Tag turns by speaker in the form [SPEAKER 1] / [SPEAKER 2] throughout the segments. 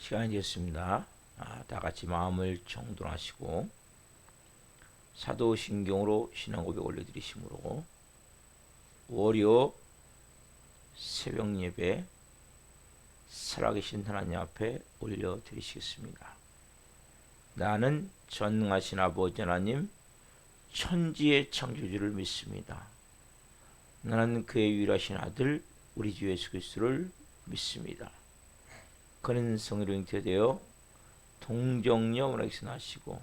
[SPEAKER 1] 시간이 되었습니다. 다 같이 마음을 정돈하시고 사도신경으로 신앙 고백 올려드리심으로 월요 새벽 예배 살아계신 하나님 앞에 올려드리시겠습니다. 나는 전능하신 아버지 하나님 천지의 창조주를 믿습니다. 나는 그의 유일하신 아들 우리 주 예수 그리스도를 믿습니다. 그는 성의로 잉태되어 동정녀 마리아에서 나시고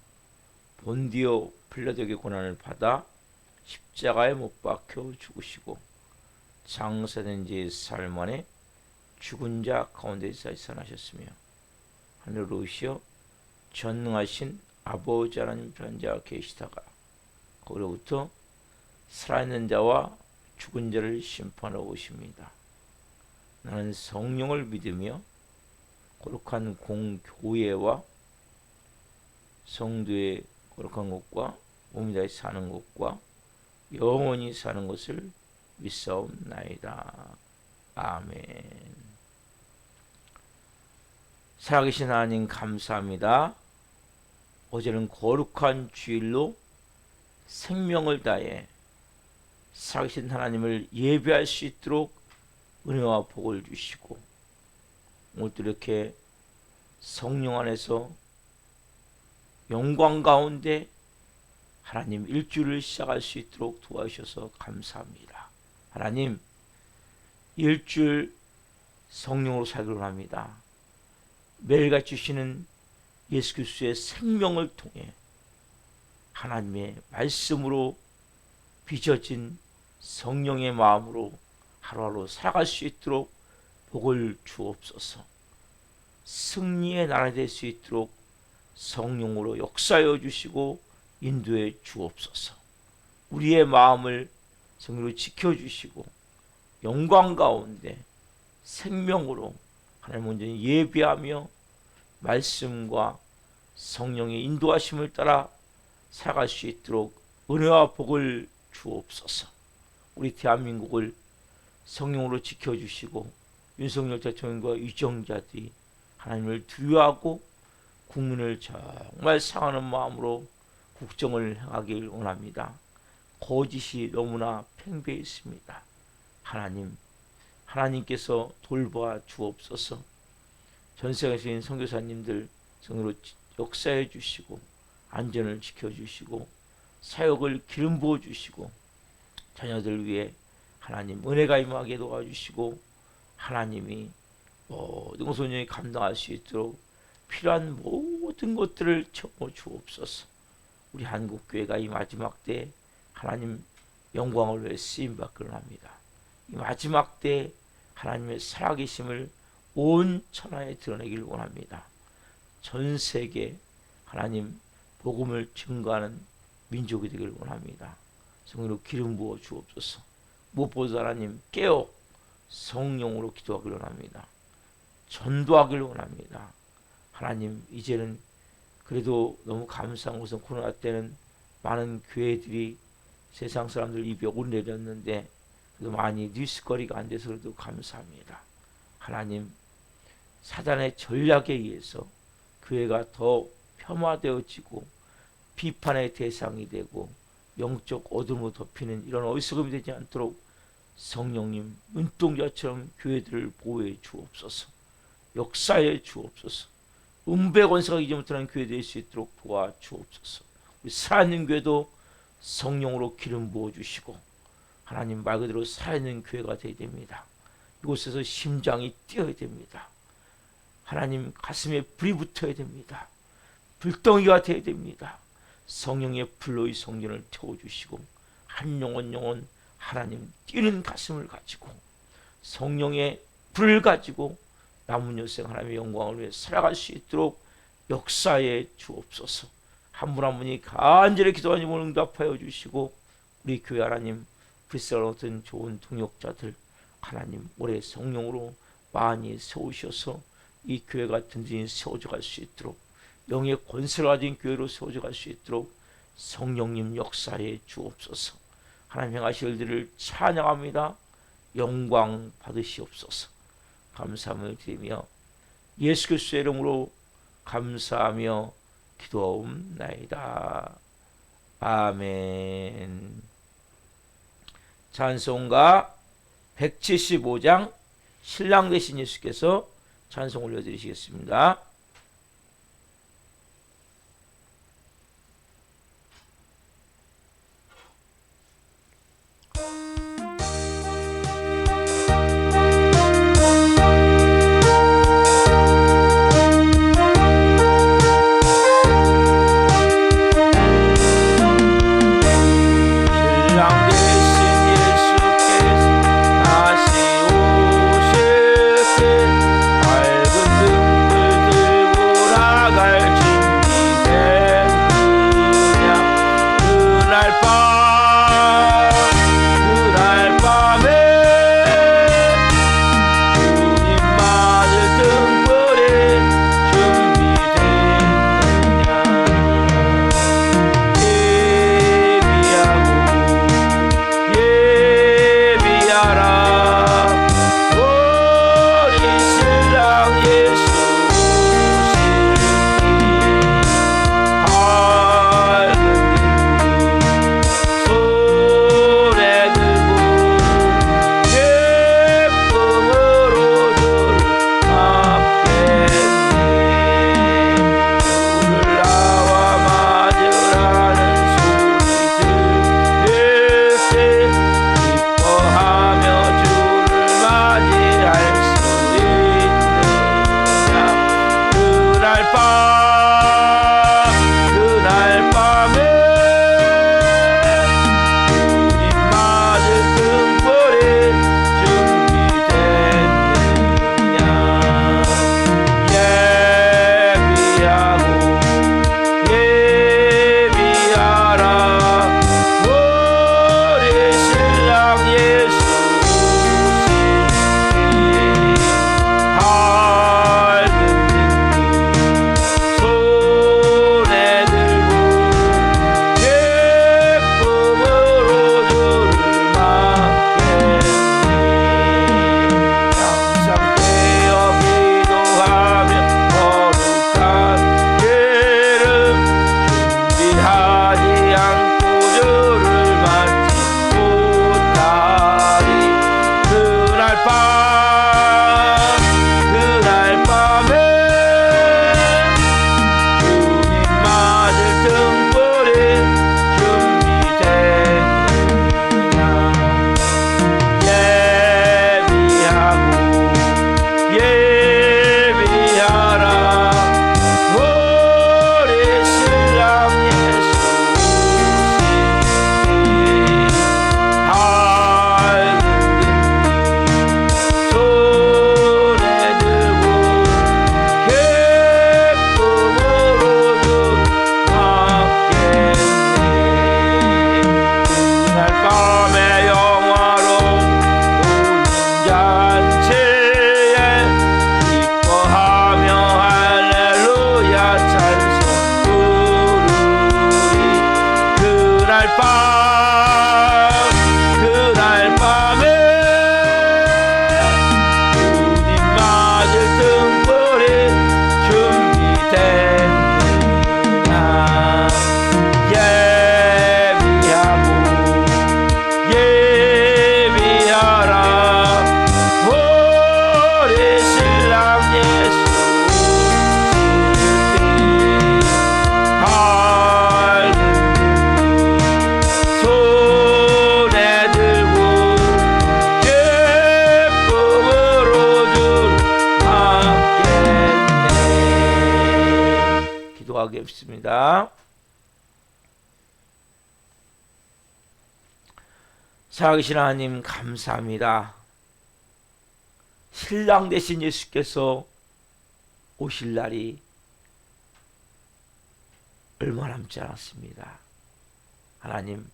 [SPEAKER 1] 본디오 빌라도에게 고난을 받아 십자가에 못 박혀 죽으시고 장사된 지 사흘 만에 죽은 자 가운데서 살아나셨으며 하늘로 오시어 전능하신 아버지 하나님 편자 계시다가 거기로부터 살아있는 자와 죽은 자를 심판하러 오십니다. 나는 성령을 믿으며 거룩한 공교회와 성도의 거룩한 것과 몸이 다해 사는 것과 영원히 사는 것을 믿사옵나이다. 아멘. 살아계신 하나님 감사합니다. 어제는 거룩한 주일로 생명을 다해 살아계신 하나님을 예배할 수 있도록 은혜와 복을 주시고 오늘도 이렇게 성령 안에서 영광 가운데 하나님 일주일을 시작할 수 있도록 도와주셔서 감사합니다. 하나님 일주일 성령으로 살기로 합니다. 매일같이 주시는 예수 그리스도의 생명을 통해 하나님의 말씀으로 빚어진 성령의 마음으로 하루하루 살아갈 수 있도록 복을 주옵소서. 승리의 나라 될 수 있도록 성령으로 역사하여 주시고 인도해 주옵소서. 우리의 마음을 성령으로 지켜주시고 영광 가운데 생명으로 하나님 온전히 예배하며 말씀과 성령의 인도하심을 따라 살아갈 수 있도록 은혜와 복을 주옵소서. 우리 대한민국을 성령으로 지켜주시고 윤석열 대통령과 유정자들이 하나님을 두려워하고 국민을 정말 사랑하는 마음으로 국정을 행하길 원합니다. 거짓이 너무나 팽배해 있습니다. 하나님께서 돌봐 주옵소서. 전세계에 있는 선교사님들 성으로 역사해 주시고 안전을 지켜주시고 사역을 기름 부어 주시고 자녀들 위해 하나님 은혜가 임하게 도와주시고 하나님이 모든 소년이 감당할 수 있도록 필요한 모든 것들을 채워 주옵소서. 우리 한국교회가 이 마지막 때 하나님 영광을 위해 쓰임받기를 합니다. 이 마지막 때 하나님의 살아계심을 온 천하에 드러내길 원합니다. 전 세계 하나님 복음을 증거하는 민족이 되길 원합니다. 성령으로 기름 부어 주옵소서. 무엇보다 하나님 깨어 성령으로 기도하기를 원합니다. 전도하기를 원합니다. 하나님 이제는 그래도 너무 감사한 것은 코로나 때는 많은 교회들이 세상 사람들 입에 오르내렸는데 그래도 많이 뉴스거리가 안 돼서 그래도 감사합니다. 하나님 사단의 전략에 의해서 교회가 더 폄하되어지고 비판의 대상이 되고 영적 어둠으로 덮이는 이런 어리석음이 되지 않도록 성령님 눈동자처럼 교회들을 보호해 주옵소서. 역사해 주옵소서. 음배 권세가 이제 못하는 교회 될 수 있도록 도와주옵소서. 우리 살아있는 교회도 성령으로 기름 부어주시고 하나님 말 그대로 살아있는 교회가 되어야 됩니다. 이곳에서 심장이 뛰어야 됩니다. 하나님 가슴에 불이 붙어야 됩니다. 불덩이가 되어야 됩니다. 성령의 불로 이 성전을 태워주시고 한 영혼 하나님 뛰는 가슴을 가지고 성령의 불을 가지고 남은 여생 하나님의 영광을 위해 살아갈 수 있도록 역사에 주옵소서. 한 분 한 분이 간절히 기도하니 응답하여 주시고 우리 교회 하나님 브리스를 얻은 좋은 동역자들 하나님 올해 성령으로 많이 세우셔서 이 교회가 든든히 세워져 갈 수 있도록 영의 권세를 가진 교회로 세워져 갈 수 있도록 성령님 역사에 주옵소서. 하나님 행하실 일들을 찬양합니다. 영광 받으시옵소서. 감사함을 드리며 예수 그리스도의 이름으로 감사하며 기도하옵나이다. 아멘. 찬송가 175장 신랑 되신 예수께서 찬송 올려드리시겠습니다. 기도하겠습니다. 살아계신 하나님 감사합니다. 신랑 되신 예수께서 오실 날이 얼마 남지 않았습니다. 하나님,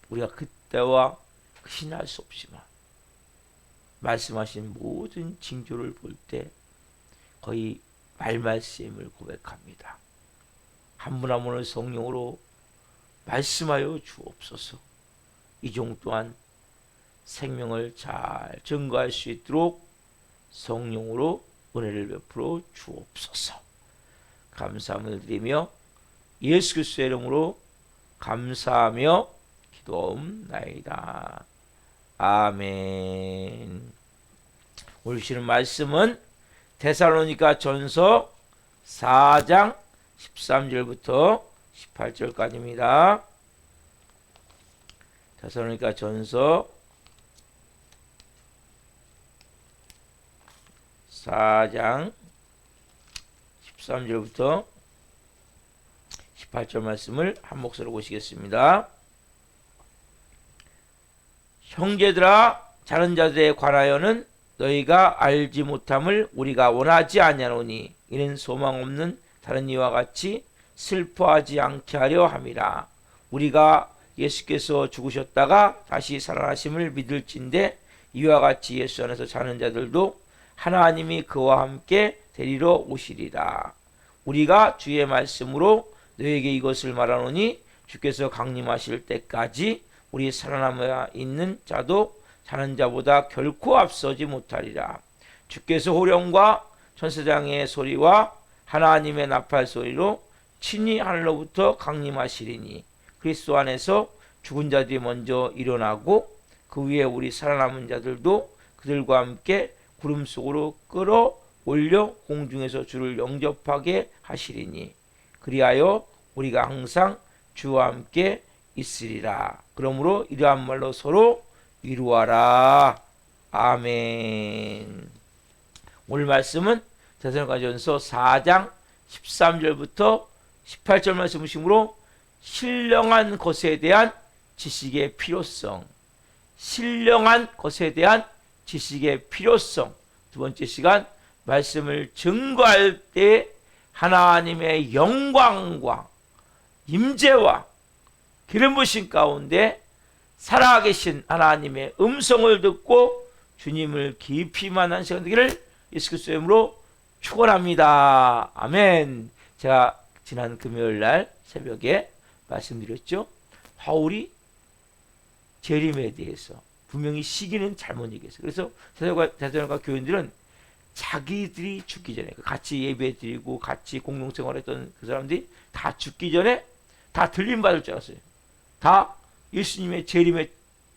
[SPEAKER 1] 우리가 그때와 그신할 수 없지만 말씀하신 모든 징조를 볼 때 거의 말씀임을 고백합니다. 한 분 한 분을 성령으로 말씀하여 주옵소서. 이종 또한 생명을 잘 증거할 수 있도록 성령으로 은혜를 베풀어 주옵소서. 감사함을 드리며 예수 그리스도의 이름으로 감사하며 기도하옵나이다. 아멘. 오늘 주시는 말씀은 데살로니가 전서 4장 13절부터 18절까지입니다. 데살로니가 전서 4장 13절부터 18절 말씀을 한 목소리로 보시겠습니다. 형제들아, 자는 자들에 관하여는 너희가 알지 못함을 우리가 원하지 아니하노니 이는 소망 없는 다른 이와 같이 슬퍼하지 않게 하려 함이라. 우리가 예수께서 죽으셨다가 다시 살아나심을 믿을진대 이와 같이 예수 안에서 자는 자들도 하나님이 그와 함께 데리러 오시리라. 우리가 주의 말씀으로 너에게 이것을 말하노니 주께서 강림하실 때까지 우리 살아남아 있는 자도 자는 자보다 결코 앞서지 못하리라. 주께서 호령과 천사장의 소리와 하나님의 나팔 소리로 친히 하늘로부터 강림하시리니 그리스도 안에서 죽은 자들이 먼저 일어나고 그 위에 우리 살아남은 자들도 그들과 함께 구름 속으로 끌어올려 공중에서 주를 영접하게 하시리니 그리하여 우리가 항상 주와 함께 있으리라. 그러므로 이러한 말로 서로 위로하라. 아멘. 오늘 말씀은 데살로니가전서 4장 13절부터 18절 말씀이시므로 신령한 것에 대한 지식의 필요성, 신령한 것에 대한 지식의 필요성. 두 번째 시간 말씀을 증거할 때 하나님의 영광과 임재와 기름 부으심 가운데 살아계신 하나님의 음성을 듣고 주님을 깊이 만난 시간 되기를 예수 그리스도의 이름으로 축원합니다. 아멘. 제가 지난 금요일 날 새벽에 말씀드렸죠. 바울이 재림에 대해서 분명히 시기는 잘못 얘기했어요. 그래서 데살로니가 교인들은 자기들이 죽기 전에 같이 예배 드리고 같이 공동생활했던 그 사람들이 다 죽기 전에 다 들림받을 줄 알았어요. 다 예수님의 재림에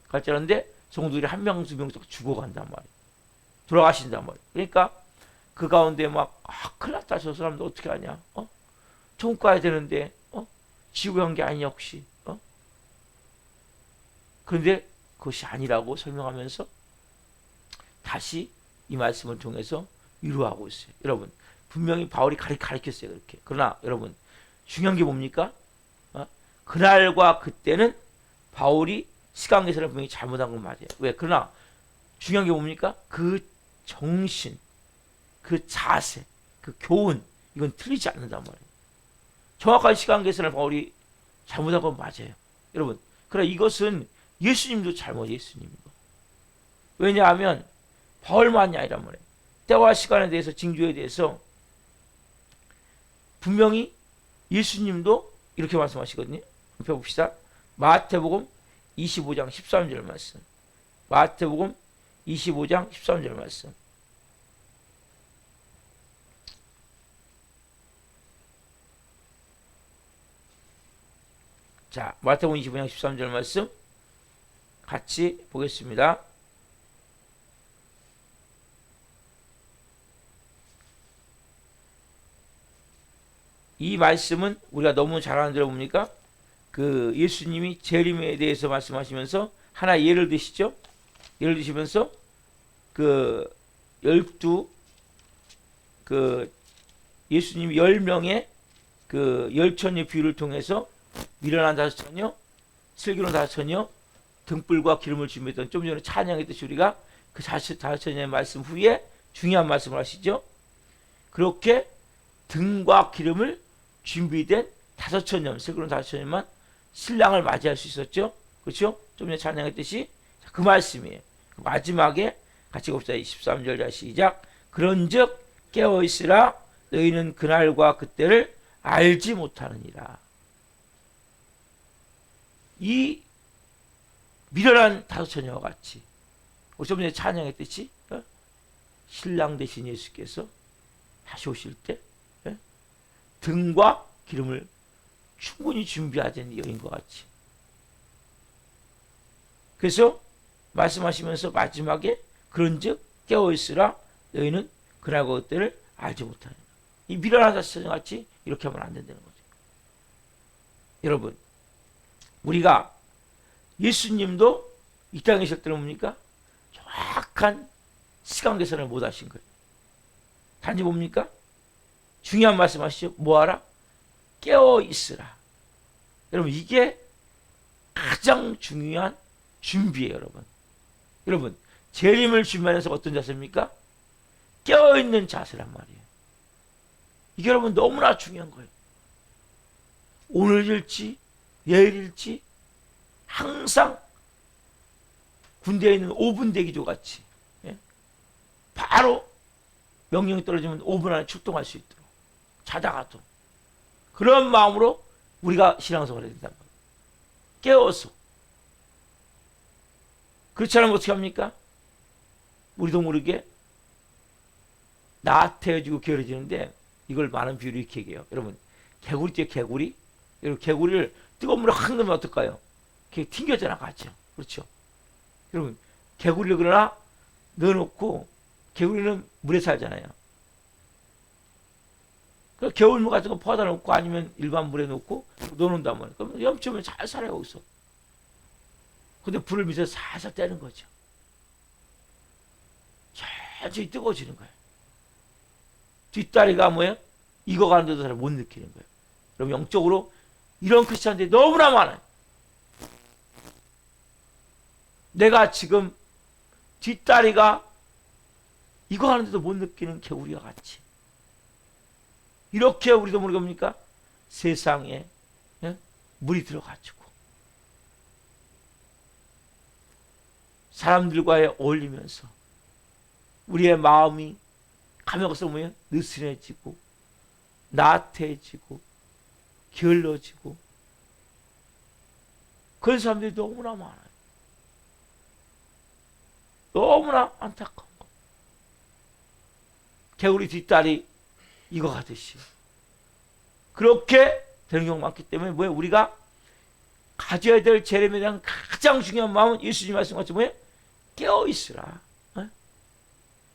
[SPEAKER 1] 갈 줄 알았는데 성도들이 한 명, 두 명씩 죽어간단 말이에요. 돌아가신단 말이에요. 그러니까 그 가운데 막 큰일 났다. 저 사람들 어떻게 하냐. 천국 가야 되는데 지옥에 간 게 아니냐 혹시. 그런데 그것이 아니라고 설명하면서 다시 이 말씀을 통해서 위로하고 있어요. 여러분 분명히 바울이 가르쳤어요. 그렇게. 그러나 여러분 중요한 게 뭡니까? 그날과 그때는 바울이 시간 계산을 분명히 잘못한 건 맞아요. 왜? 그러나 중요한 게 뭡니까? 그 정신, 그 자세, 그 교훈 이건 틀리지 않는단 말이에요. 정확한 시간 계산을 바울이 잘못한 건 맞아요. 여러분 그러나 이것은 예수님도 잘못 예수님도. 왜냐하면 바울만이 아니란 말이에요. 때와 시간에 대해서 징조에 대해서 분명히 예수님도 이렇게 말씀하시거든요. 한번 봅시다. 마태복음 25장 13절 말씀. 마태복음 25장 13절 말씀. 자, 마태복음 25장 13절 말씀 같이 보겠습니다. 이 말씀은 우리가 너무 잘 아는 대로 뭡니까? 그 예수님이 재림에 대해서 말씀하시면서 하나 예를 드시죠. 예를 드시면서 그 12 예수님이 10명의 그 열처녀 비유를 통해서 미련한 5처녀, 슬기로운 5처녀, 등불과 기름을 준비했던 좀 전에 찬양했듯이 우리가 그 5처녀의 말씀 후에 중요한 말씀을 하시죠. 그렇게 등과 기름을 준비된 5처녀, 슬기로운 5처녀만 신랑을 맞이할 수 있었죠. 그렇죠? 좀 전에 찬양했듯이 그 말씀이에요. 마지막에 같이 봅시다. 23절 시작. 그런즉 깨어있으라 너희는 그날과 그때를 알지 못하느니라. 이 미련한 5처녀와 같이 우리 좀 전에 찬양했듯이 신랑 되신 예수께서 다시 오실 때 등과 기름을 충분히 준비하던 여인과 같이. 그래서 말씀하시면서 마지막에 그런즉 깨어있으라 너희는 그날 그것들을 알지 못하느라. 이 미련한 사람같이 이렇게 하면 안 된다는 거죠. 여러분, 우리가 예수님도 이 땅에 계실 때는 뭡니까? 정확한 시간 계산을 못 하신 거예요. 단지 뭡니까? 중요한 말씀 하시죠. 뭐하라? 깨어 있으라. 여러분, 이게 가장 중요한 준비예요, 여러분. 여러분, 재림을 준비하면서 어떤 자세입니까? 깨어있는 자세란 말이에요. 이게 여러분 너무나 중요한 거예요. 오늘일지 내일일지 항상 군대에 있는 5분 대기조 같이 바로 명령이 떨어지면 5분 안에 출동할 수 있도록 자다가도 그런 마음으로 우리가 신앙생활을 해야 된단 말이에요. 깨워서. 그렇지 않으면 어떻게 합니까? 우리도 모르게 나태해지고 게으러지는데 이걸 많은 비유로 이렇게 얘기해요. 여러분, 개구리 있죠, 개구리? 여러분, 개구리를 뜨거운 물에 확 넣으면 어떨까요? 그게 튕겨져 나가죠. 그렇죠? 여러분, 개구리를 그러나 넣어놓고 개구리는 물에 살잖아요. 그 겨울물 같은 거 퍼다 놓고 아니면 일반 물에 놓고 넣어놓는다면 그러면 염치면 잘 살아요, 거기서. 근데 불을 밑에서 살살 떼는 거죠. 천천히 뜨거워지는 거예요. 뒷다리가 뭐예요? 익어가는데도 잘 못 느끼는 거예요. 그럼 영적으로 이런 크리스찬들이 너무나 많아요. 내가 지금 뒷다리가 익어가는데도 못 느끼는 개구리와 같이. 이렇게 우리도 모르게 뭡니까? 세상에 물이 들어가지고 사람들과의 어울리면서 우리의 마음이 가면 갈수록 뭐예요? 느슨해지고 나태해지고 게을러지고 그런 사람들이 너무나 많아요. 너무나 안타까운 거. 개구리 뒷다리 익어가듯이 그렇게 되는 경우가 많기 때문에 뭐예요? 우리가 가져야 될 재림에 대한 가장 중요한 마음은 예수님 말씀하신 뭐예요? 깨어있으라.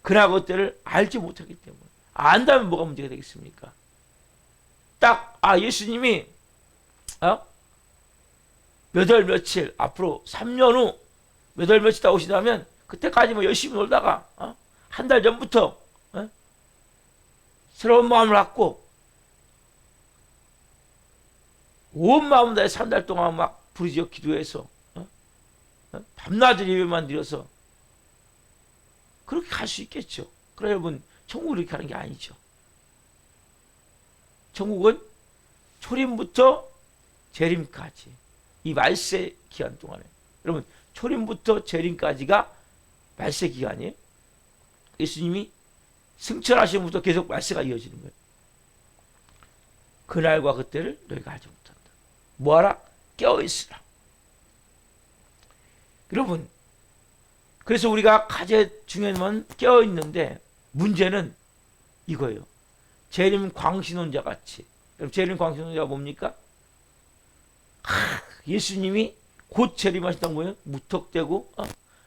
[SPEAKER 1] 그러나 그것들을 알지 못하기 때문에. 안다면 뭐가 문제가 되겠습니까? 딱 예수님이 몇 월 며칠 앞으로 3년 후 몇 월 며칠 다 오시다면 그때까지 뭐 열심히 놀다가 한 달 전부터 새로운 마음을 갖고 온 마음 다해 3달 동안 막 부르짖어 기도해서 밤낮을 예배만 드려서 그렇게 갈 수 있겠죠. 그래 여러분, 천국을 이렇게 하는 게 아니죠. 천국은 초림부터 재림까지 이 말세 기간 동안에, 여러분 초림부터 재림까지가 말세 기간이에요. 예수님이 승천하시면부터 계속 말세가 이어지는 거예요. 그날과 그때를 너희가 알지 못한다. 뭐하라? 깨어있으라. 여러분, 그래서 우리가 가장 중요한 건 깨어있는데 문제는 이거예요. 재림 광신혼자 같이. 재림 광신혼자가 뭡니까? 예수님이 곧 재림하신다고 뭐예요? 무턱대고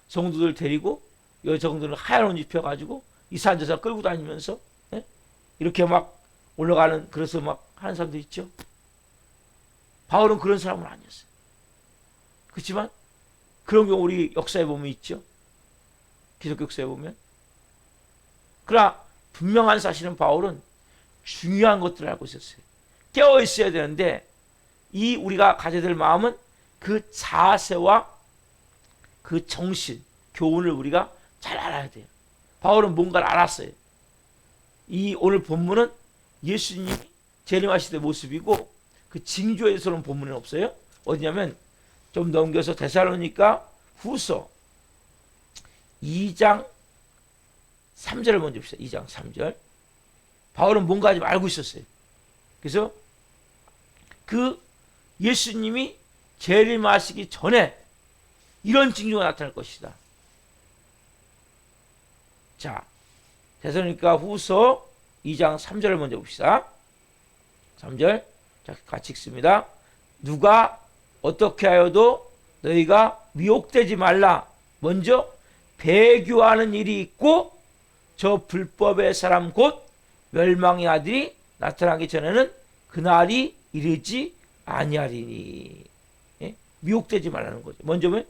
[SPEAKER 1] 성도들 데리고 여성들은 하얀 옷 입혀가지고 이산저산 끌고 다니면서 이렇게 막 올라가는, 그래서 막 하는 사람도 있죠. 바울은 그런 사람은 아니었어요. 그렇지만 그런 경우 우리 역사에 보면 있죠. 기독교 역사에 보면. 그러나 분명한 사실은 바울은 중요한 것들을 알고 있었어요. 깨어 있어야 되는데 이 우리가 가져야 될 마음은 그 자세와 그 정신, 교훈을 우리가 잘 알아야 돼요. 바울은 뭔가를 알았어요. 이 오늘 본문은 예수님이 재림하실 때 모습이고 그 징조에서는 본문은 없어요. 어디냐면 좀 넘겨서 데살로니가 후서 2장 3절을 먼저 봅시다. 2장 3절. 바울은 뭔가 좀 알고 있었어요. 그래서 그 예수님이 재림하시기 전에 이런 징조가 나타날 것이다. 자, 데살로니가 후서 2장 3절을 먼저 봅시다. 3절. 자, 같이 읽습니다. 누가 어떻게 하여도 너희가 미혹되지 말라. 먼저 배교하는 일이 있고 저 불법의 사람 곧 멸망의 아들이 나타나기 전에는 그날이 이르지 아니하리니. 예? 미혹되지 말라는 거죠. 먼저 뭐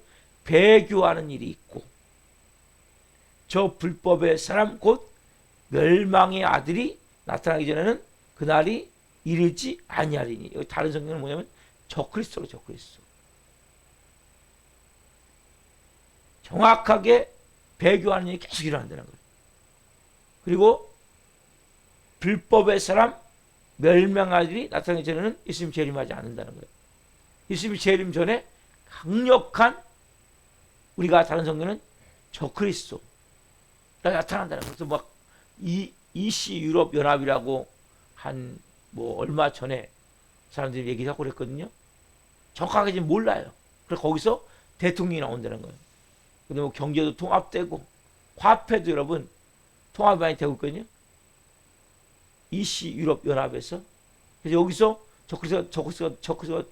[SPEAKER 1] 배교하는 일이 있고 저 불법의 사람 곧 멸망의 아들이 나타나기 전에는 그날이 이르지 아니하리니. 여기 다른 성경은 뭐냐면 적그리스도로 적그리스도. 정확하게 배교하는 일이 계속 일어난다는 거예요. 그리고 불법의 사람 멸망아들이 나타나기 전에는 예수님 재림하지 않는다는 거예요. 예수님 재림 전에 강력한 우리가 다른 성경은 적그리스도가 나타난다는 거예요. 그래서 막 이시 유럽 연합이라고 한 뭐 얼마 전에 사람들이 얘기하고 그랬거든요. 정확하게 지금 몰라요. 그래서 거기서 대통령이 나온다는 거예요. 근데 뭐 경제도 통합되고 화폐도 여러분 통합이 많이 되고 있거든요. 이시 유럽 연합에서. 그래서 여기서 적그리스도가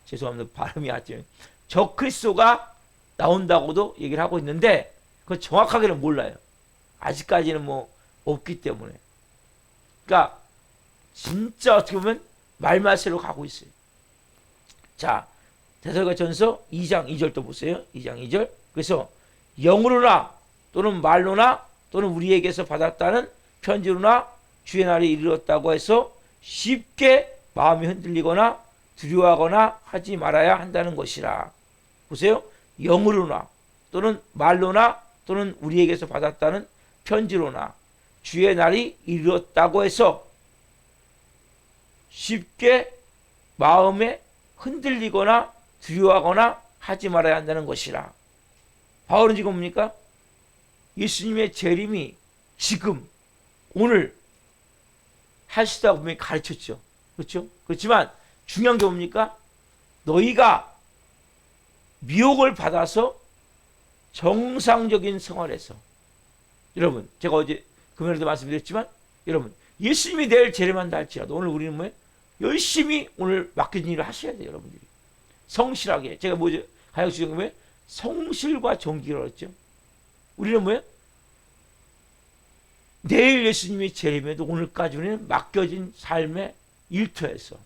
[SPEAKER 1] 죄송합니다. 발음이 아주 적그리스도가 나온다고도 얘기를 하고 있는데 그건 정확하게는 몰라요. 아직까지는 뭐 없기 때문에. 그러니까 진짜 어떻게 보면 말말세로 가고 있어요. 자, 데살로니가전서 2장 2절도 보세요. 2장 2절. 그래서 영으로나 또는 말로나 또는 우리에게서 받았다는 편지로나 주의 날이 이르렀다고 해서 쉽게 마음이 흔들리거나 두려워하거나 하지 말아야 한다는 것이라. 보세요. 영으로나 또는 말로나 또는 우리에게서 받았다는 편지로나 주의 날이 이르렀다고 해서 쉽게 마음에 흔들리거나 두려워하거나 하지 말아야 한다는 것이라. 바울은 지금 뭡니까? 예수님의 재림이 지금 오늘 할 수 있다고 분명히 가르쳤죠. 그렇죠? 그렇지만 중요한 게 뭡니까? 너희가 미혹을 받아서 정상적인 생활에서, 여러분 제가 어제 금요일에도 말씀드렸지만 여러분 예수님이 내일 재림한다 할지라도 오늘 우리는 뭐예요? 열심히 오늘 맡겨진 일을 하셔야 돼요. 여러분들이 성실하게. 제가 뭐죠? 가르치는 게 뭐예요? 성실과 정기라고 했죠. 우리는 뭐예요? 내일 예수님이 재림해도 오늘까지 우리는 맡겨진 삶의 일터에서,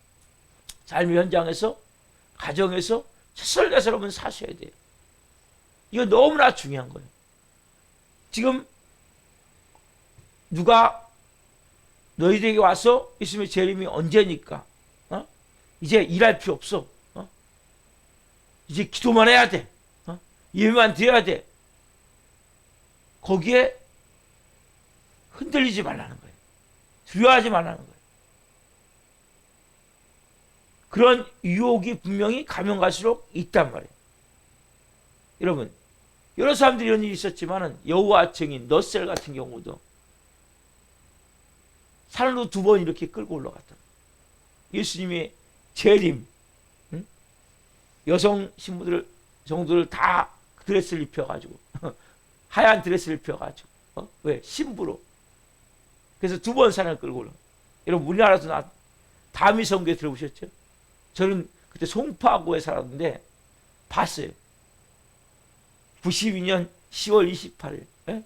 [SPEAKER 1] 삶의 현장에서, 가정에서 최선을 다해서 여러분 사셔야 돼요. 이거 너무나 중요한 거예요. 지금 누가 너희들에게 와서 예수님의 재림이 언제니까 이제 일할 필요 없어. 이제 기도만 해야 돼. 예배만 드려야 돼. 거기에 흔들리지 말라는 거예요. 두려워하지 말라는 거예요. 그런 유혹이 분명히 가면 갈수록 있단 말이에요. 여러분, 여러 사람들이 이런 일이 있었지만은 여호와 증인 너셀 같은 경우도 산으로 2번 이렇게 끌고 올라갔다. 예수님의 재림, 여성 신부들 정도를 다 드레스를 입혀가지고 하얀 드레스를 입혀가지고 왜? 신부로. 그래서 2번 산을 끌고 올라. 여러분 우리나라에서 다미성교회 들어보셨죠? 저는 그때 송파구에 살았는데 봤어요. 92년 10월 28일. 예?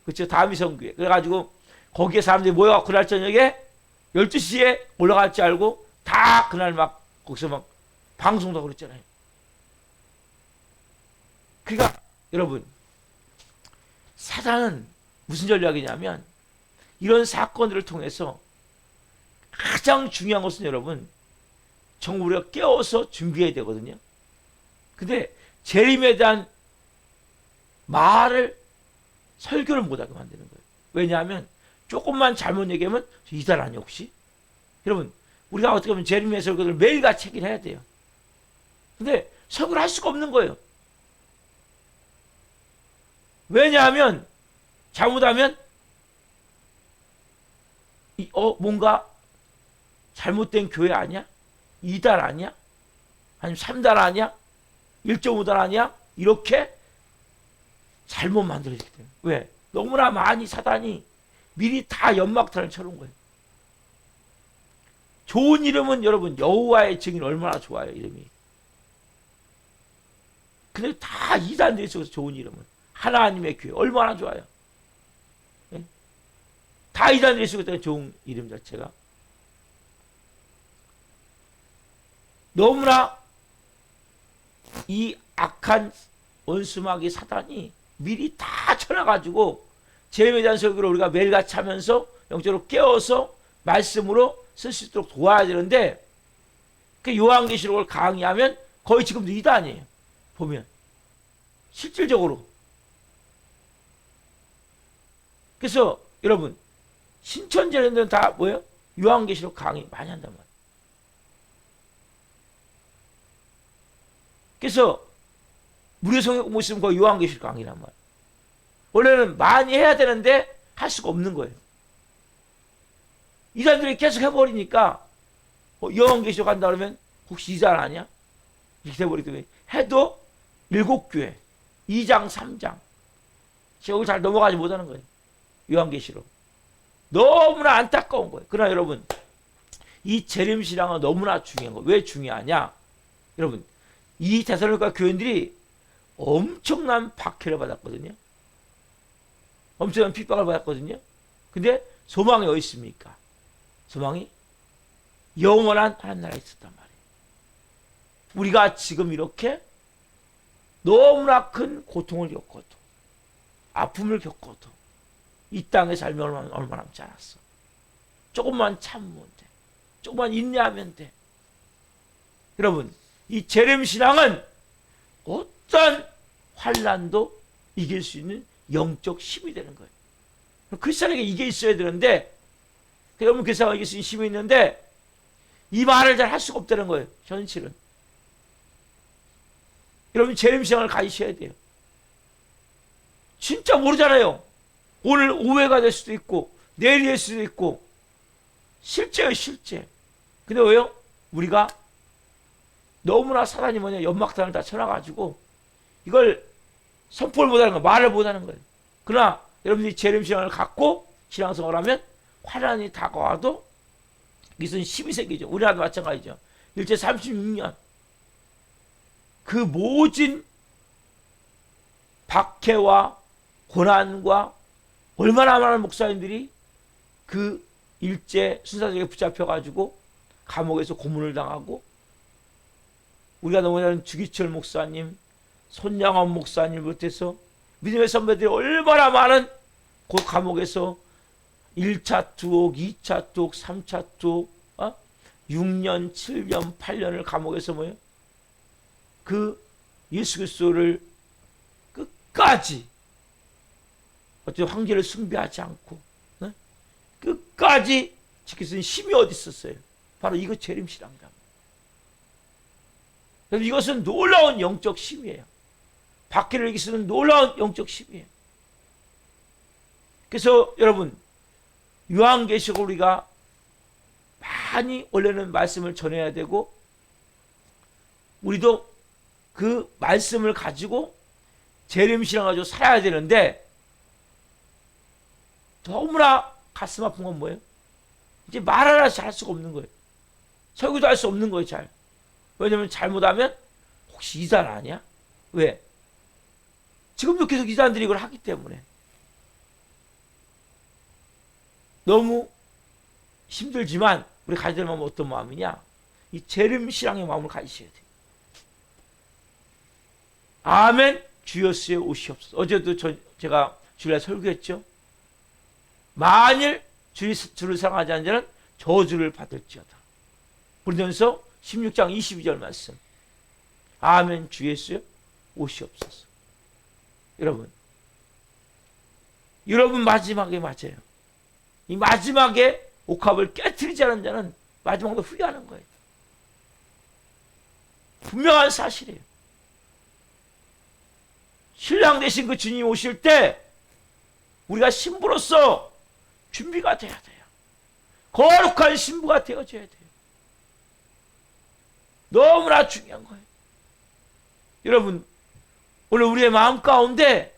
[SPEAKER 1] 그렇죠? 다미성교회. 그래가지고 거기에 사람들이 모여갖고 그날 저녁에 12시에 올라갈 줄 알고 다 그날 막 거기서 막 방송도 하고 그랬잖아요. 그러니까 여러분 사단은 무슨 전략이냐면 이런 사건들을 통해서 가장 중요한 것은 여러분 정말 우리가 깨워서 준비해야 되거든요. 근데 재림에 대한 말을 설교를 못하게 만드는 거예요. 왜냐하면 조금만 잘못 얘기하면 이달 아니야 혹시? 여러분 우리가 어떻게 보면 재림의 설교를 매일같이 하긴 해야 돼요. 근데 설교를 할 수가 없는 거예요. 왜냐하면 잘못하면 뭔가 잘못된 교회 아니야? 2달 아니야? 아니면 3달 아니야? 1.5달 아니야? 이렇게 잘못 만들어지기 때문에. 왜? 너무나 많이 사단이 미리 다 연막탄을 쳐놓은 거예요. 좋은 이름은 여러분 여호와의 증인 얼마나 좋아요, 이름이. 근데 다 이단들이 있어서 좋은 이름은 하나님의 교회 얼마나 좋아요. 네? 다 이단들이 있어서 좋은 이름 자체가 너무나 이 악한 원수마귀 사단이 미리 다 쳐놔가지고 재림에 대한 설교를 우리가 매일같이 하면서 영적으로 깨워서 말씀으로 쓸 수 있도록 도와야 되는데 그 요한계시록을 강의하면 거의 지금도 이단이에요. 보면 실질적으로. 그래서 여러분 신천지인들은 다 뭐예요? 요한계시록 강의 많이 한단 말이에요. 그래서 무료 성경 공부 있으면 거의 요한계시록 강의란 말이에요. 원래는 많이 해야 되는데 할 수가 없는 거예요. 이단들이 계속 해버리니까 요한계시록 한다 그러면 혹시 이단 아니야? 이렇게 해버리기 때문에 해도 7교회 2장 3장 여기 잘 넘어가지 못하는 거예요. 요한계시록 너무나 안타까운 거예요. 그러나 여러분 이 재림신앙은 너무나 중요한 거예요. 왜 중요하냐? 여러분 이 데살로니가 교인들이 엄청난 박해를 받았거든요. 엄청난 핍박을 받았거든요. 근데 소망이 어디 있습니까? 소망이 영원한 하나님 나라에 있었단 말이에요. 우리가 지금 이렇게 너무나 큰 고통을 겪어도 아픔을 겪어도 이 땅에 살면 얼마 남지 않았어. 조금만 참으면 돼. 조금만 인내하면 돼. 여러분 이 재림신앙은 어떤 환난도 이길 수 있는 영적 힘이 되는 거예요. 크리스천에게 이게 있어야 되는데 여러분 그리스도가 이길 수 있는 힘이 있는데 이 말을 잘 할 수가 없다는 거예요. 현실은. 여러분 재림신앙을 가지셔야 돼요. 진짜 모르잖아요. 오늘 오해가 될 수도 있고 내일이 될 수도 있고 실제예요, 실제. 근데 왜요? 우리가 너무나 사단이 뭐냐 연막탄을 다 쳐놔가지고 이걸 선포를 못하는 거예요. 말을 못하는 거예요. 그러나 여러분들이 재림신앙을 갖고 신앙생활을 하면 환난이 다가와도 이것은 힘이 생기죠. 우리나라도 마찬가지죠. 일제 36년 그 모진 박해와 고난과 얼마나 많은 목사님들이 그 일제 순사적에 붙잡혀가지고 감옥에서 고문을 당하고 우리가 너무 잘 아는 주기철 목사님, 손양원 목사님 부터해서 믿음의 선배들이 얼마나 많은 그 감옥에서 1차 투옥, 2차 투옥, 3차 투옥, 6년, 7년, 8년을 감옥에서 뭐예요? 그 예수 그리스도를 끝까지 어떤 황제를 숭배하지 않고 끝까지 지킬 수 있는 힘이 어디 있었어요? 바로 이거 재림신앙이다. 그래서 이것은 놀라운 영적 힘이에요. 박해를 이길 수 있는 놀라운 영적 힘이에요. 그래서 여러분 요한계시록 우리가 많이 원래는 말씀을 전해야 되고 우리도 그 말씀을 가지고 재림신앙을 가지고 살아야 되는데 너무나 가슴 아픈 건 뭐예요? 이제 말 하나씩 할 수가 없는 거예요. 설교도 할 수 없는 거예요. 잘. 왜냐하면 잘못하면 혹시 이단 아니야? 왜? 지금도 계속 이단들이 이걸 하기 때문에 너무 힘들지만 우리 가지는 마음은 어떤 마음이냐? 이 재림신앙의 마음을 가지셔야 돼요. 아멘. 주 예수의 오시옵소서. 어제도 제가 주일에 설교했죠. 만일 주를 사랑하지 않는 자는 저주를 받을지어다. 고린도전서 16장 22절 말씀. 아멘. 주 예수의 오시옵소서. 여러분 마지막에 맞아요. 이 마지막에 옥합을 깨트리지 않은 자는 마지막으로 후회하는 거예요. 분명한 사실이에요. 신랑 되신 그 주님 오실 때 우리가 신부로서 준비가 돼야 돼요. 거룩한 신부가 되어져야 돼요. 너무나 중요한 거예요. 여러분 오늘 우리의 마음 가운데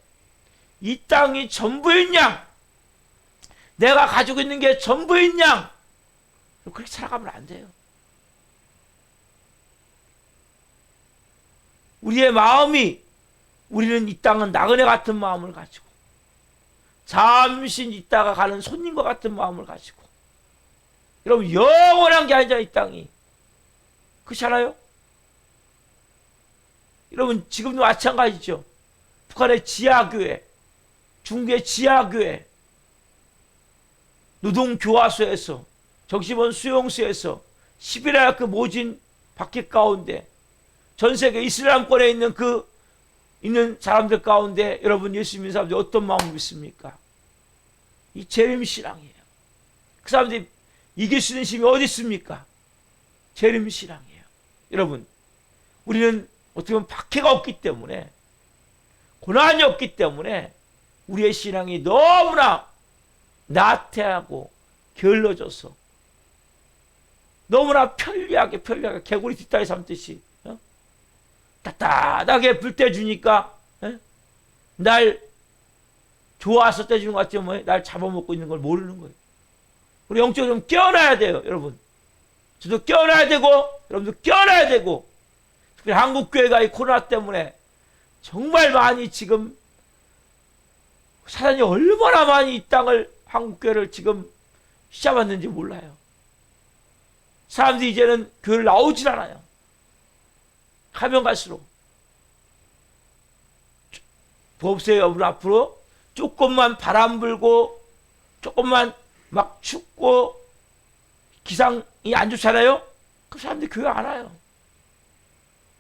[SPEAKER 1] 이 땅이 전부인 양 내가 가지고 있는 게 전부인 양 그렇게 살아가면 안 돼요. 우리의 마음이 우리는 이 땅은 나그네 같은 마음을 가지고 잠시 있다가 가는 손님과 같은 마음을 가지고 여러분 영원한 게 아니잖아요. 이 땅이 그렇잖아요. 여러분 지금도 마찬가지죠. 북한의 지하교회, 중국의 지하교회, 노동교화소에서 정시원 수용소에서 시베리아 그 모진 바퀴 가운데 전 세계 이슬람권에 있는 있는 사람들 가운데 여러분 예수 믿는 사람들이 어떤 마음을 믿습니까? 이 재림신앙이에요. 그 사람들이 이길 수 있는 힘이 어디 있습니까? 재림신앙이에요. 여러분 우리는 어떻게 보면 박해가 없기 때문에 고난이 없기 때문에 우리의 신앙이 너무나 나태하고 게을러져서 너무나 편리하게 개구리 뒷다리 삼듯이 따뜻하게 불 떼주니까 날 좋아서 떼주는 것 같지만 날 잡아먹고 있는 걸 모르는 거예요. 우리 영적으로 좀 깨어나야 돼요. 여러분 저도 깨어나야 되고 여러분도 깨어나야 되고 특히 한국교회가 이 코로나 때문에 정말 많이 지금 사단이 얼마나 많이 이 땅을 한국교회를 지금 시잡았는지 몰라요. 사람들이 이제는 교회를 나오질 않아요. 가면 갈수록 보세요. 여러분 앞으로 조금만 바람 불고 조금만 막 춥고 기상이 안 좋잖아요. 그 사람들이 교회 안 와요.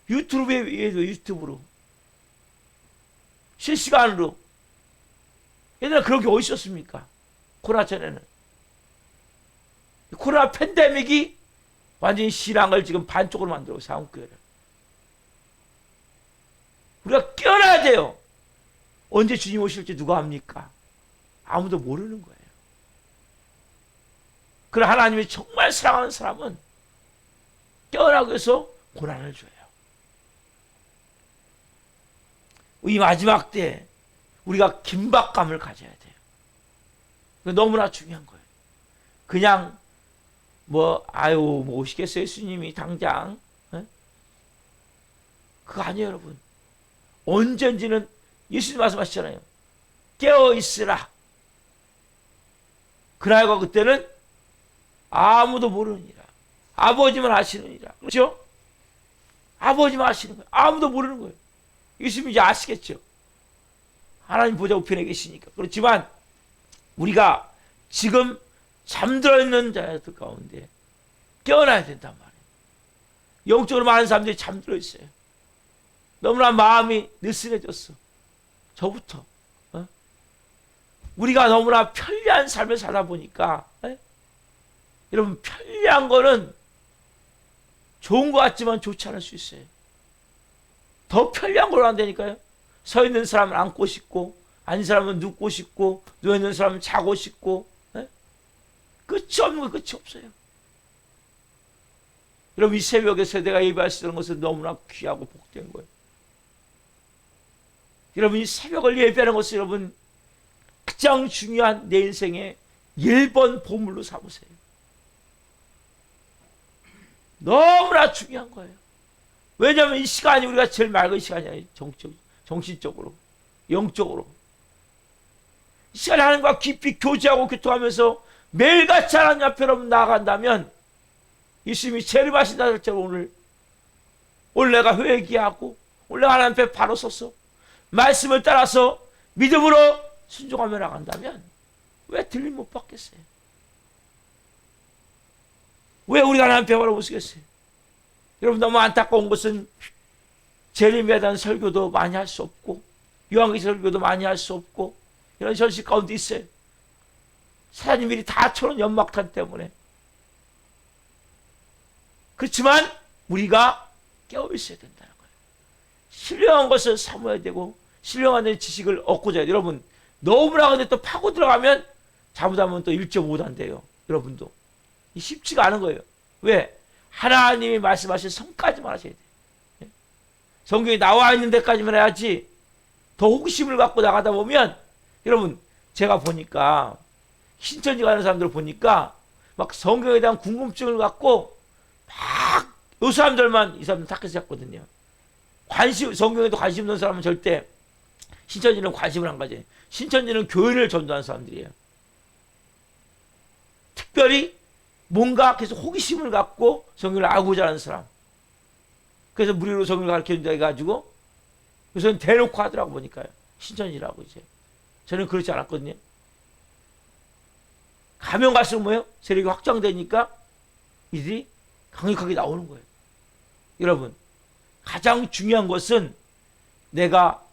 [SPEAKER 1] 유튜브에 의해서 유튜브로 실시간으로 옛날에 그런 게 어디 있었습니까? 코로나 전에는. 코로나 팬데믹이 완전히 신앙을 지금 반쪽으로 만들고 있어요. 한국교회를. 우리가 깨어나야 돼요. 언제 주님 오실지 누가 압니까? 아무도 모르는 거예요. 그러나 하나님이 정말 사랑하는 사람은 깨어나기 위해서 고난을 줘요. 이 마지막 때 우리가 긴박감을 가져야 돼요. 너무나 중요한 거예요. 그냥 뭐 오시겠어요 예수님이 당장 그거 아니에요. 여러분 언젠지는 예수님 말씀하시잖아요. 깨어있으라. 그날과 그때는 아무도 모르느니라. 아버지만 아시느니라. 그렇죠? 아버지만 아시는 거예요. 아무도 모르는 거예요. 예수님 이제 아시겠죠? 하나님 보좌 우편에 계시니까. 그렇지만 우리가 지금 잠들어 있는 자들 가운데 깨어나야 된단 말이에요. 영적으로 많은 사람들이 잠들어 있어요. 너무나 마음이 느슨해졌어. 저부터. 우리가 너무나 편리한 삶을 살다 보니까 여러분 편리한 거는 좋은 것 같지만 좋지 않을 수 있어요. 더 편리한 걸로 안 되니까요. 서 있는 사람은 앉고 싶고 앉은 사람은 눕고 싶고 누워있는 사람은 자고 싶고 끝이 없는 거 끝이 없어요. 여러분 이 새벽에 세대가 예배할 수 있는 것은 너무나 귀하고 복된 거예요. 여러분 이 새벽을 예배하는 것은 여러분 가장 중요한 내 인생의 1번 보물로 삼으세요. 너무나 중요한 거예요. 왜냐하면 이 시간이 우리가 제일 맑은 시간이에요. 정신적으로 영적으로 이 시간에 하나님과 깊이 교제하고 교통하면서 매일같이 하나님 앞에 나아간다면 예수님이 재림하신다 할지라도 오늘 내가 회개하고 오늘 내가 하나님 앞에 바로 서서 말씀을 따라서 믿음으로 순종하며 나간다면 왜 들림 못 받겠어요? 왜 우리가 하나님 앞에 바로 못 서겠어요? 여러분 너무 안타까운 것은 재림에 대한 설교도 많이 할 수 없고 요한계시록 설교도 많이 할 수 없고 이런 현실 가운데 있어요. 사단이 미리 다 쳐놓은 연막탄 때문에. 그렇지만 우리가 깨어있어야 된다는 거예요. 신령한 것을 사모해야 되고 신령한 지식을 얻고자 해요. 여러분 너무나 근데 또 파고 들어가면 잘못하면 또 1.5단 돼요. 여러분도 쉽지가 않은 거예요. 왜? 하나님이 말씀하신 성까지만 하셔야 돼요. 성경이 나와 있는 데까지만 해야지 더 호기심을 갖고 나가다 보면 여러분 제가 보니까 신천지 가는 사람들 보니까 막 성경에 대한 궁금증을 갖고 막 요 사람들만 이 사람들 탁해서 잡거든요. 성경에도 관심 없는 사람은 절대 신천지는 관심을 안 가져요. 신천지는 교회를 전도하는 사람들이에요. 특별히 뭔가 계속 호기심을 갖고 성경을 알고자 하는 사람. 그래서 무료로 성경을 가르쳐준다 해가지고 그래서 대놓고 하더라고 보니까요. 신천지라고 이제. 저는 그렇지 않았거든요. 가면 갈수록 뭐예요? 세력이 확장되니까 이들이 강력하게 나오는 거예요. 여러분, 가장 중요한 것은 내가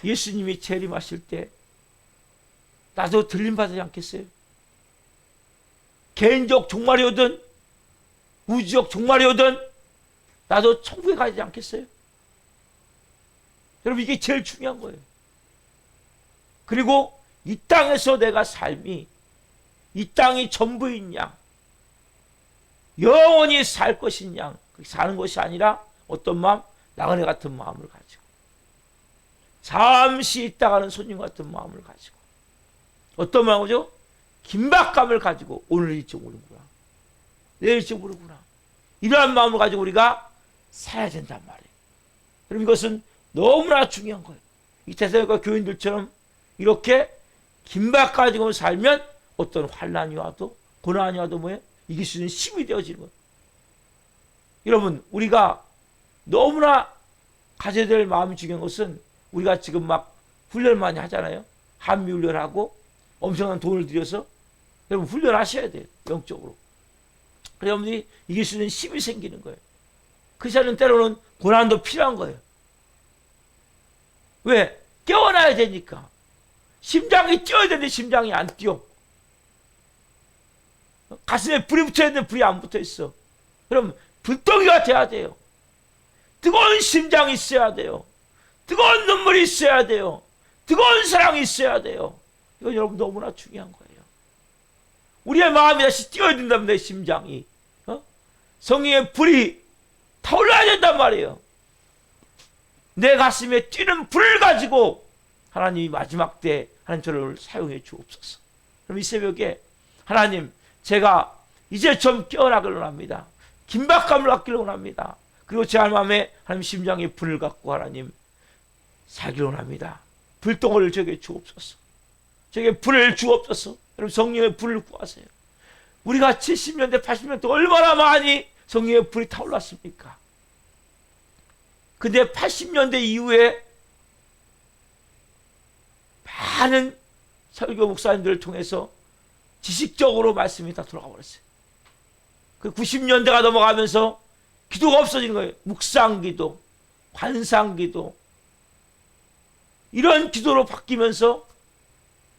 [SPEAKER 1] 예수님이 재림하실 때 나도 들림받지 않겠어요? 개인적 종말이 오든 우주적 종말이 오든 나도 천국에 가지 않겠어요? 여러분, 이게 제일 중요한 거예요. 그리고 이 땅에서 내가 삶이 이 땅이 전부인 양, 영원히 살 것인 양, 사는 것이 아니라 어떤 마음? 나그네 같은 마음을 가지고 잠시 있다가는 손님 같은 마음을 가지고 어떤 마음이죠? 긴박감을 가지고 오늘 일찍 모르구나, 내일 일찍 모르구나, 이러한 마음을 가지고 우리가 살아야 된단 말이에요. 여러분, 이것은 너무나 중요한 거예요. 이 대사님과 교인들처럼 이렇게 긴박 가지고 살면 어떤 환난이 와도 고난이 와도 뭐예요? 이길 수 있는 힘이 되어지는 거예요. 여러분, 우리가 너무나 가져야 될 마음이 중요한 것은 우리가 지금 막 훈련 많이 하잖아요. 한미 훈련하고 엄청난 돈을 들여서 여러분 훈련하셔야 돼요. 영적으로. 여러분들이 이길 수 있는 힘이 생기는 거예요. 그 시간은 때로는 고난도 필요한 거예요. 왜? 깨어나야 되니까. 심장이 뛰어야 되는데 심장이 안 뛰어. 가슴에 불이 붙어야 되는데 불이 안 붙어 있어. 그럼 불덩이가 돼야 돼요. 뜨거운 심장이 있어야 돼요. 뜨거운 눈물이 있어야 돼요. 뜨거운 사랑이 있어야 돼요. 이건 여러분 너무나 중요한 거예요. 우리의 마음이 다시 뛰어야 된다면 내 심장이 성령의 불이 타올라야 된단 말이에요. 내 가슴에 뛰는 불을 가지고 하나님이 마지막 때 하나님 저를 사용해 주옵소서. 그럼 이 새벽에 하나님, 제가 이제 좀 깨어나기를 원합니다. 긴박감을 갖기를 원합니다. 그리고 제 마음에 하나님 심장의 불을 갖고 하나님 살기를 원합니다. 불덩어리를 저에게 주옵소서. 저에게 불을 주옵소서. 여러분, 성령의 불을 구하세요. 우리가 70년대 80년대 얼마나 많이 성령의 불이 타올랐습니까? 근데 80년대 이후에 많은 설교 목사님들을 통해서 지식적으로 말씀이 다 돌아가 버렸어요. 그 90년대가 넘어가면서 기도가 없어지는 거예요. 묵상기도, 관상기도, 이런 기도로 바뀌면서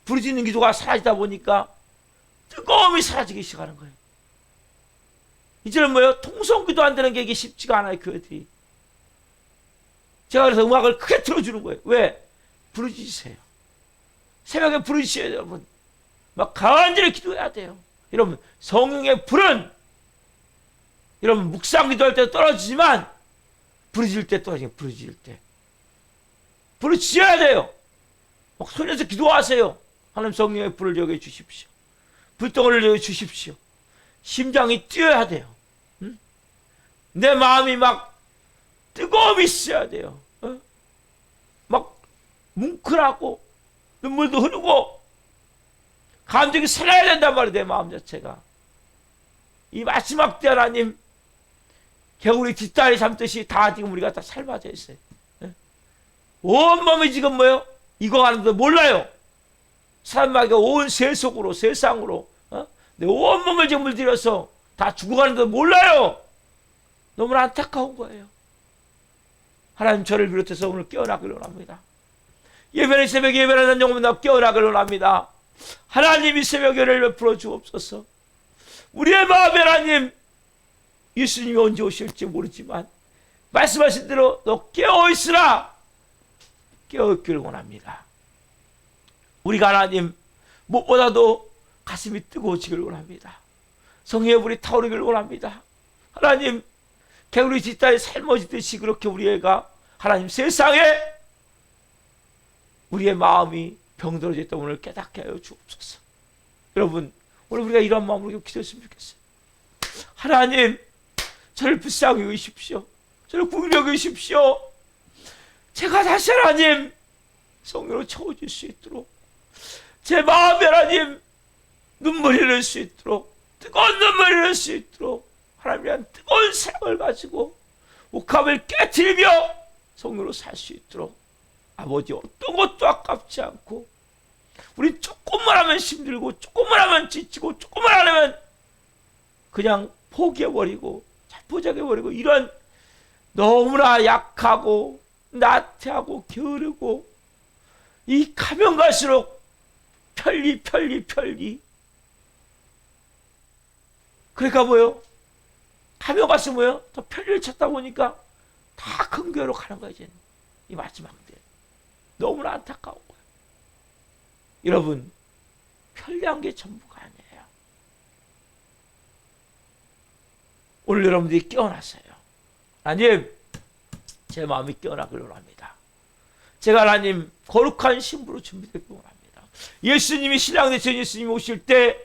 [SPEAKER 1] 부르짖는 기도가 사라지다 보니까 뜨거움이 사라지기 시작하는 거예요. 이제는 뭐예요? 통성기도 안 되는 게 이게 쉽지가 않아요, 교회들이. 제가 그래서 음악을 크게 틀어주는 거예요. 왜? 부르짖으세요. 새벽에 부르짖어야 돼요, 여러분. 막 간절히 기도해야 돼요. 여러분, 성령의 불은 여러분 묵상 기도할 때 떨어지지만 부르짖을 때 떨어지게, 부르짖을 때 부르짖어야 돼요. 막 손에서 기도하세요. 하나님, 성령의 불을 여겨 주십시오. 불덩어리를 여겨 주십시오. 심장이 뛰어야 돼요. 응? 내 마음이 막 뜨거움이 있어야 돼요. 막 뭉클하고 눈물도 흐르고 감정이 살아야 된단 말이에요. 내 마음 자체가. 이 마지막 때 하나님, 개구리 뒷다리 삶듯이 다 지금 우리가 다 삶아져 있어요. 온몸이 지금 뭐예요? 익어가는데 몰라요. 사람에게 온 세속으로, 세상으로 내 온몸을 지금 물들여서 다 죽어가는데 몰라요. 너무나 안타까운 거예요. 하나님, 저를 비롯해서 오늘 깨어나기를 원합니다. 예배는 새벽에 예배하는 영혼들 깨어나기를 원합니다. 하나님, 이 새벽에 은혜를 베풀어 주옵소서. 우리의 마음에 하나님, 예수님이 언제 오실지 모르지만 말씀하신 대로 너 깨어있으라. 깨어있기를 원합니다. 우리가 하나님 무엇보다도 가슴이 뜨거워지기를 원합니다. 성령의 불이 타오르기를 원합니다. 하나님, 개구리 뒷다리 삶아지듯이 그렇게 우리 애가 하나님 세상에 우리의 마음이 병들어져 있다 오늘 깨닫게 하여 주옵소서. 여러분, 오늘 우리가 이런 마음으로 기도했으면 좋겠어요. 하나님, 저를 불쌍히 여기십시오. 저를 긍휼히 여기십시오. 제가 다시 하나님 성령으로 채워질 수 있도록, 제 마음에 하나님 눈물이 흐를 수 있도록, 뜨거운 눈물이 흐를 수 있도록 하나님의 뜨거운 사랑을 가지고 옥합을 깨트리며 성령으로 살 수 있도록 아버지 어떤 것도 아깝지 않고, 우리 조금만 하면 힘들고 조금만 하면 지치고 조금만 하면 그냥 포기해버리고 자포자기해버리고, 이런 너무나 약하고 나태하고 게으르고 이 가면 갈수록 편리. 그러니까 뭐요? 가면 갈수록 뭐요? 더 편리를 찾다 보니까 다 큰 교회로 가는 거야. 이제 이 마지막 때 너무나 안타까운 거예요. 여러분, 편리한 게 전부가 아니에요. 오늘 여러분들이 깨어났어요. 하나님, 제 마음이 깨어나기를 원합니다. 제가 하나님 거룩한 신부로 준비되길 원합니다. 예수님이 신랑 되신 예수님이 오실 때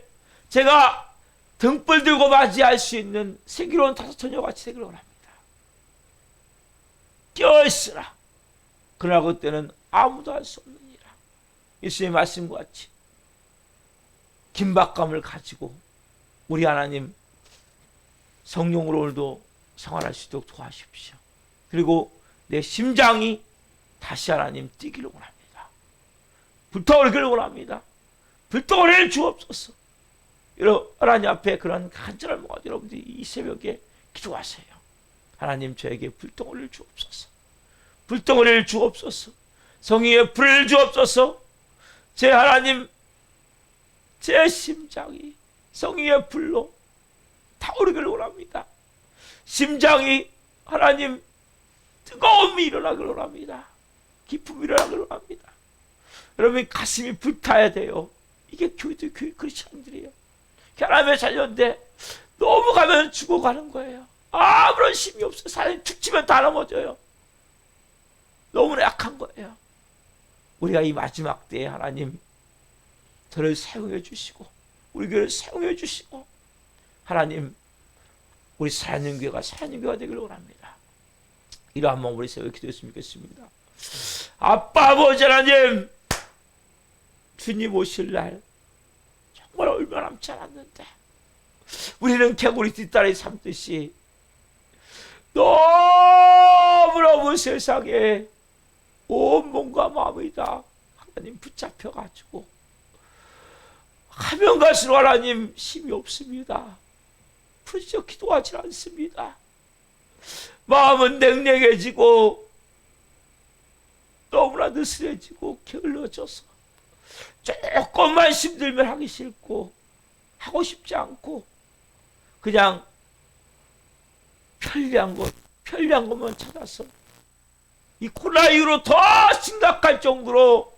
[SPEAKER 1] 제가 등불 들고 맞이할 수 있는 슬기로운 다섯 처녀같이 되기를 원합니다. 깨어있으라. 그러나 그때는 아무도 할 수 없는 일이라. 예수님의 말씀과 같이 긴박감을 가지고 우리 하나님 성령으로 오늘도 생활할 수 있도록 도와주십시오. 그리고 내 심장이 다시 하나님 뛰기를 원합니다. 불타오르기를 원합니다. 불타오르기를 주옵소서. 여러분, 하나님 앞에 그런 간절한 마음으로 여러분들이 이 새벽에 기도하세요. 하나님, 저에게 불덩어리를 주옵소서. 불덩어리를 주옵소서. 성령의 불을 주옵소서. 제 하나님, 제 심장이 성령의 불로 타오르기를 원합니다. 심장이 하나님 뜨거움이 일어나기를 원합니다. 기쁨이 일어나기를 원합니다. 여러분, 가슴이 불타야 돼요. 이게 교회도 교회 크리스찬들이에요. 하나님의 자녀인데 넘어가면 죽어가는 거예요. 아무런 힘이 없어요. 사람이 툭 치면 다 넘어져요. 너무나 약한 거예요. 우리가 이 마지막 때에 하나님 저를 사용해 주시고 우리 교회를 사용해 주시고 하나님 우리 살아있는 교회가 살아있는 교회가 되기를 원합니다. 이러한 마음으로 우리 세워 기도했으면 좋겠습니다. 아빠 아버지 하나님, 주님 오실 날 정말 얼마 남지 않았는데 우리는 개구리 뒷다리 삼듯이 너무너무 세상에 온 몸과 마음이 다 하나님 붙잡혀가지고 하면 갈수록 하나님 힘이 없습니다. 부르짖어 기도하지 않습니다. 마음은 냉랭해지고 너무나 느슨해지고 게을러져서 조금만 힘들면 하기 싫고 하고 싶지 않고 그냥 편리한 것만 찾아서 이 코로나 이후로 더 심각할 정도로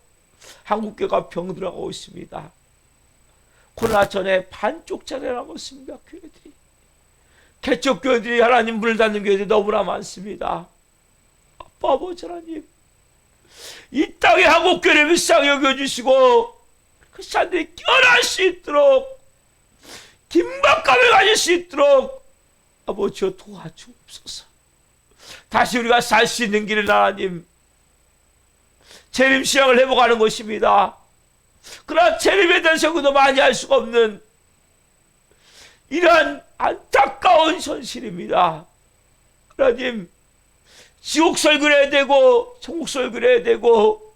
[SPEAKER 1] 한국교회가 병들어가고 있습니다. 코로나 전에 반쪽 차례 남았습니다. 교회들이 개척 교회들이 하나님 문을 닫는 교회들이 너무나 많습니다. 아빠 아버지 하나님, 이 땅에 한국교회를 불쌍히 여겨주시고 크리스찬들이 깨어날 수 있도록 긴박감을 가질 수 있도록 아버지여 도와주옵소서. 다시 우리가 살 수 있는 길을 하나님 재림신앙을 회복하는 것입니다. 그러나 재림에 대한 생각도 많이 할 수가 없는 이러한 안타까운 현실입니다. 하나님, 지옥 설교를 해야 되고 천국 설교를 해야 되고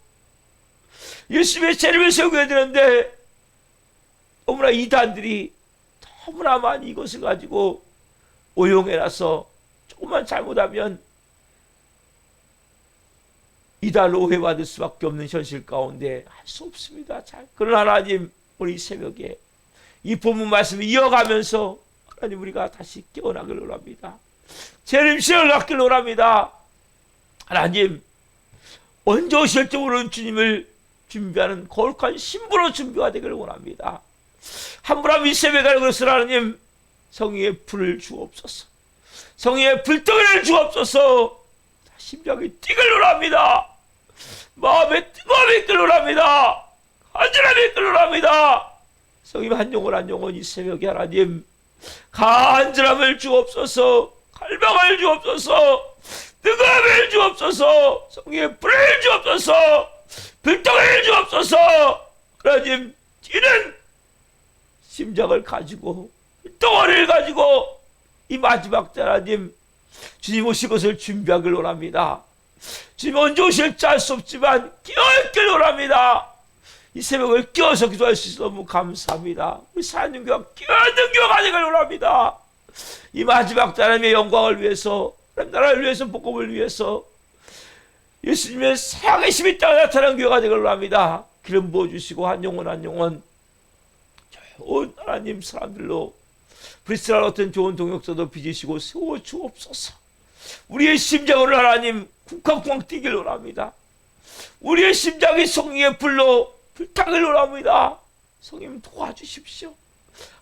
[SPEAKER 1] 예수님의 재림을 세우게 되는데 너무나 이단들이 너무나 많이 이것을 가지고 오용해놔서 조금만 잘못하면 이단으로 오해받을 수밖에 없는 현실 가운데 할 수 없습니다. 그러나 하나님, 우리 새벽에 이 본문 말씀을 이어가면서 하나님 우리가 다시 깨어나기를 원합니다. 재림신을 갖기를 원합니다. 하나님, 언제 오실지 모르는 주님을 준비하는 거룩한 신부로 준비가 되기를 원합니다. 함부로 이 새벽에 가는 것을 하나님 성령의 불을 주옵소서. 성령의 불덩이를 주옵소서. 심장이 뛰기를 원합니다. 마음에 뜨거움이 있기를 원합니다. 간절함이 있기를 원합니다. 성님 한 영혼 한 영혼 이 새벽에 하나님 간절함을 주옵소서, 갈망을 주옵소서, 뜨거움을 주옵소서, 성령의 불을 주옵소서, 불덩을 주옵소서. 하나님 뛰는 심장을 가지고 덩어리를 가지고 이 마지막 때 하나님 주님 오실 것을 준비하길 원합니다. 주님 언제 오실지 알 수 없지만 끼어있길 원합니다. 이 새벽을 끼어서 기도할 수 있어서 너무 감사합니다. 우리 사랑교회가 끼어있는 교회가 되길 원합니다. 이 마지막 때 하나님의 영광을 위해서, 하나님 나라를 위해서, 복음을 위해서 예수님의 살아계심이 땅에 나타나는 교회가 되길 원합니다. 기름 부어주시고 한 영혼 한 영혼 좋은 하나님 사람들로 브리스라 같은 좋은 동역자도 빚으시고 세워주옵소서. 우리의 심장을 하나님 쿵쾅쿵쾅 뛰길 원합니다. 우리의 심장이 성령의 불로 불타길 원합니다. 성령 도와주십시오.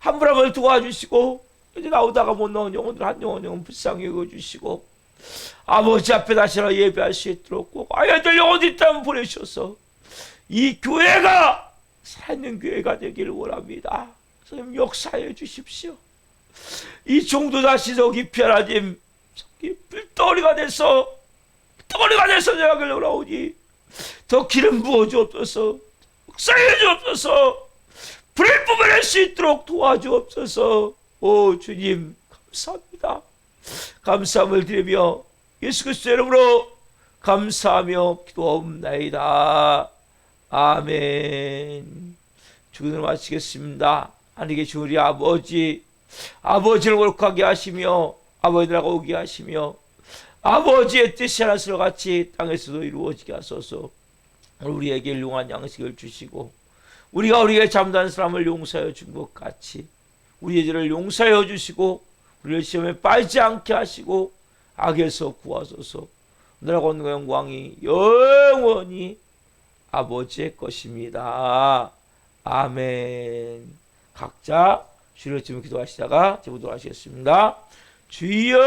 [SPEAKER 1] 한 분 한 분 도와주시고 이제 나오다가 못 나온 영혼들 한 영혼 불쌍히 여겨주시고 아버지 앞에 다시 하나 예배할 수 있도록 꼭 아이들 영혼들 있다면 보내주셔서 이 교회가 살아있는 교회가 되기를 원합니다. 성령 역사해 주십시오. 이 종도 다시 더 깊이 하나님 불덩어리가 돼서 내가 길러 나오니 더 기름 부어 주옵소서, 역사해 주옵소서, 불을 뿜어낼 수 있도록 도와주옵소서. 오 주님 감사합니다. 감사함을 드리며 예수 그리스도 이름으로 감사하며 기도하옵나이다. 아멘. 주기도를 마치겠습니다. 하나님께 주 우리 아버지를 옳게 하시며 아버지들하고 오게 하시며 아버지의 뜻이 하나스로 같이 땅에서도 이루어지게 하소서. 우리에게 일용한 양식을 주시고 우리에게 잠든 사람을 용서하여 준 것 같이 우리의 죄를 용서하여 주시고 우리를 시험에 빠지지 않게 하시고 악에서 구하소서. 오늘하고 온 영광이 영원히 아버지의 것입니다. 아멘. 각자 주를 지금 기도하시다가 제부도 하시겠습니다. 주여